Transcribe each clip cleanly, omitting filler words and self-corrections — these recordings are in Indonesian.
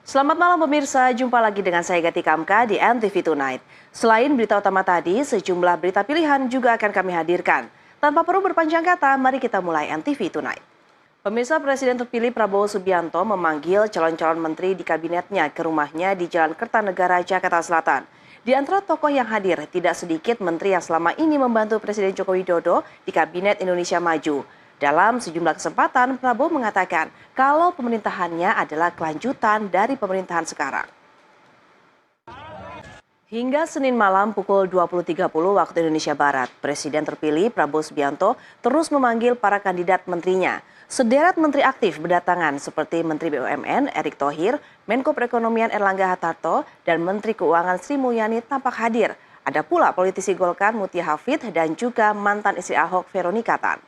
Selamat malam pemirsa, jumpa lagi dengan saya Gati Kamka di NTV Tonight. Selain berita utama tadi, sejumlah berita pilihan juga akan kami hadirkan. Tanpa perlu berpanjang kata, mari kita mulai NTV Tonight. Pemirsa, Presiden terpilih Prabowo Subianto memanggil calon-calon menteri di kabinetnya ke rumahnya di Jalan Kertanegara, Jakarta Selatan. Di antara tokoh yang hadir, tidak sedikit menteri yang selama ini membantu Presiden Joko Widodo di Kabinet Indonesia Maju. Dalam sejumlah kesempatan, Prabowo mengatakan kalau pemerintahannya adalah kelanjutan dari pemerintahan sekarang. Hingga Senin malam pukul 20.30 waktu Indonesia Barat, Presiden terpilih Prabowo Subianto terus memanggil para kandidat menterinya. Sederet menteri aktif berdatangan seperti Menteri BUMN Erick Thohir, Menko Perekonomian Erlangga Hartarto, dan Menteri Keuangan Sri Mulyani tampak hadir. Ada pula politisi Golkar Mutia Hafid dan juga mantan istri Ahok Veronica Tan.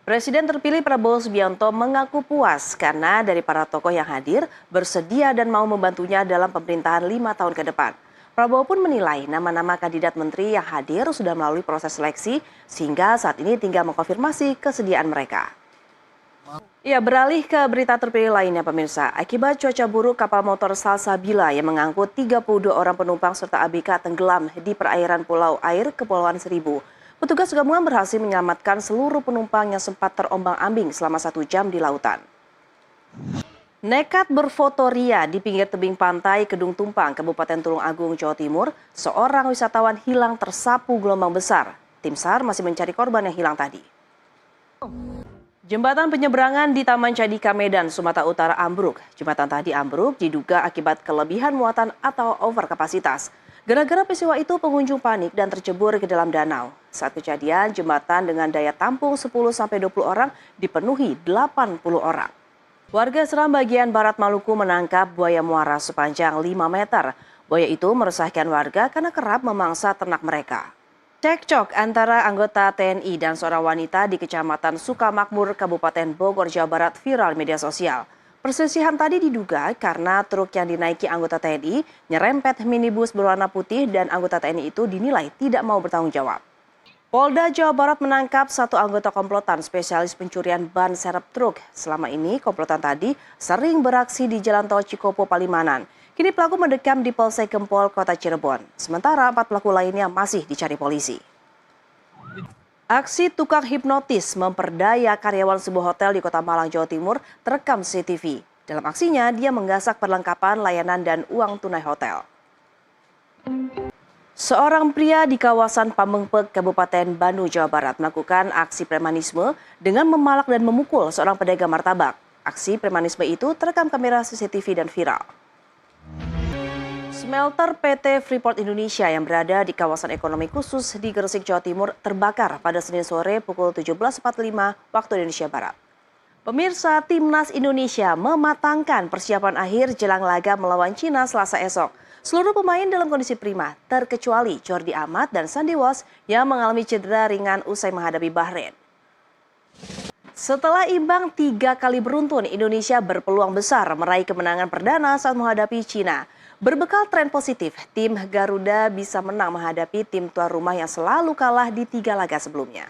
Presiden terpilih Prabowo Subianto mengaku puas karena dari para tokoh yang hadir bersedia dan mau membantunya dalam pemerintahan 5 tahun ke depan. Prabowo pun menilai nama-nama kandidat menteri yang hadir sudah melalui proses seleksi sehingga saat ini tinggal mengkonfirmasi kesediaan mereka. Ya, beralih ke berita terpilih lainnya pemirsa. Akibat cuaca buruk, kapal motor Salsabila yang mengangkut 32 orang penumpang serta ABK tenggelam di perairan Pulau Air, Kepulauan Seribu. Petugas gabungan berhasil menyelamatkan seluruh penumpang yang sempat terombang-ambing selama 1 jam di lautan. Nekat berfoto ria di pinggir tebing pantai Kedung Tumpang, Kabupaten Tulung Agung, Jawa Timur, seorang wisatawan hilang tersapu gelombang besar. Tim SAR masih mencari korban yang hilang tadi. Jembatan penyeberangan di Taman Cadika Medan, Sumatera Utara ambruk. Jembatan tadi ambruk diduga akibat kelebihan muatan atau overkapasitas. Gara-gara peristiwa itu pengunjung panik dan tercebur ke dalam danau. Saat kejadian, jembatan dengan daya tampung 10-20 orang dipenuhi 80 orang. Warga Seram bagian barat Maluku menangkap buaya muara sepanjang 5 meter. Buaya itu meresahkan warga karena kerap memangsa ternak mereka. Cekcok antara anggota TNI dan seorang wanita di Kecamatan Sukamakmur, Kabupaten Bogor, Jawa Barat viral media sosial. Perselisihan tadi diduga karena truk yang dinaiki anggota TNI nyerempet minibus berwarna putih dan anggota TNI itu dinilai tidak mau bertanggung jawab. Polda Jawa Barat menangkap satu anggota komplotan spesialis pencurian ban serep truk. Selama ini komplotan tadi sering beraksi di Jalan Tol Cikopo Palimanan. Kini pelaku mendekam di Polsek Gempol, Kota Cirebon. Sementara 4 pelaku lainnya masih dicari polisi. Aksi tukang hipnotis memperdaya karyawan sebuah hotel di Kota Malang, Jawa Timur terekam CCTV. Dalam aksinya, dia menggasak perlengkapan layanan dan uang tunai hotel. Seorang pria di kawasan Pamengpek, Kabupaten Bandung, Jawa Barat melakukan aksi premanisme dengan memalak dan memukul seorang pedagang martabak. Aksi premanisme itu terekam kamera CCTV dan viral. Smelter PT Freeport Indonesia yang berada di kawasan ekonomi khusus di Gresik, Jawa Timur terbakar pada Senin sore pukul 17.45 waktu Indonesia Barat. Pemirsa, Timnas Indonesia mematangkan persiapan akhir jelang laga melawan Cina Selasa esok. Seluruh pemain dalam kondisi prima, terkecuali Jordi Amat dan Sandy Walsh yang mengalami cedera ringan usai menghadapi Bahrain. Setelah imbang 3 kali beruntun, Indonesia berpeluang besar meraih kemenangan perdana saat menghadapi Cina. Berbekal tren positif, tim Garuda bisa menang menghadapi tim tuan rumah yang selalu kalah di 3 laga sebelumnya.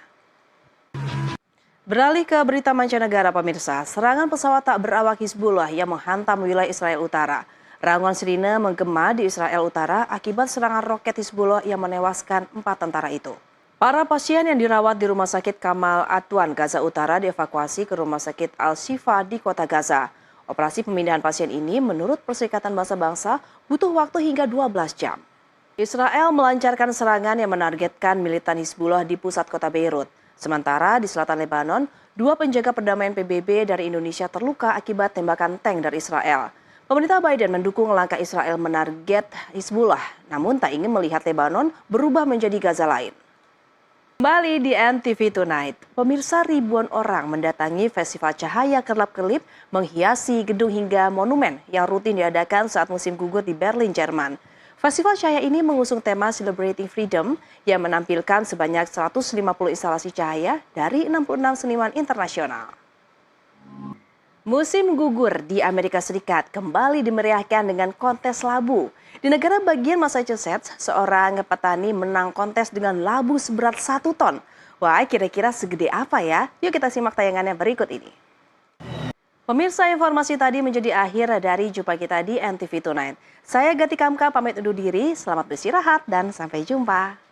Beralih ke berita mancanegara pemirsa, serangan pesawat tak berawak Hizbullah yang menghantam wilayah Israel Utara. Raungan sirine menggema di Israel Utara akibat serangan roket Hizbullah yang menewaskan 4 tentara itu. Para pasien yang dirawat di Rumah Sakit Kamal Adwan, Gaza Utara dievakuasi ke Rumah Sakit Al-Shifa di kota Gaza. Operasi pemindahan pasien ini menurut Perserikatan Bangsa-Bangsa butuh waktu hingga 12 jam. Israel melancarkan serangan yang menargetkan militan Hizbullah di pusat kota Beirut. Sementara di selatan Lebanon, 2 penjaga perdamaian PBB dari Indonesia terluka akibat tembakan tank dari Israel. Pemerintah Biden mendukung langkah Israel menarget Hizbullah, namun tak ingin melihat Lebanon berubah menjadi Gaza lain. Kembali di NTV Tonight, pemirsa, ribuan orang mendatangi Festival Cahaya Kerlap-Kelip menghiasi gedung hingga monumen yang rutin diadakan saat musim gugur di Berlin, Jerman. Festival Cahaya ini mengusung tema Celebrating Freedom yang menampilkan sebanyak 150 instalasi cahaya dari 66 seniman internasional. Musim gugur di Amerika Serikat kembali dimeriahkan dengan kontes labu. Di negara bagian Massachusetts, seorang petani menang kontes dengan labu seberat 1 ton. Wah, kira-kira segede apa ya? Yuk kita simak tayangannya berikut ini. Pemirsa, informasi tadi menjadi akhir dari jumpa kita di NTV Tonight. Saya Gati Kamka pamit undur diri, selamat beristirahat dan sampai jumpa.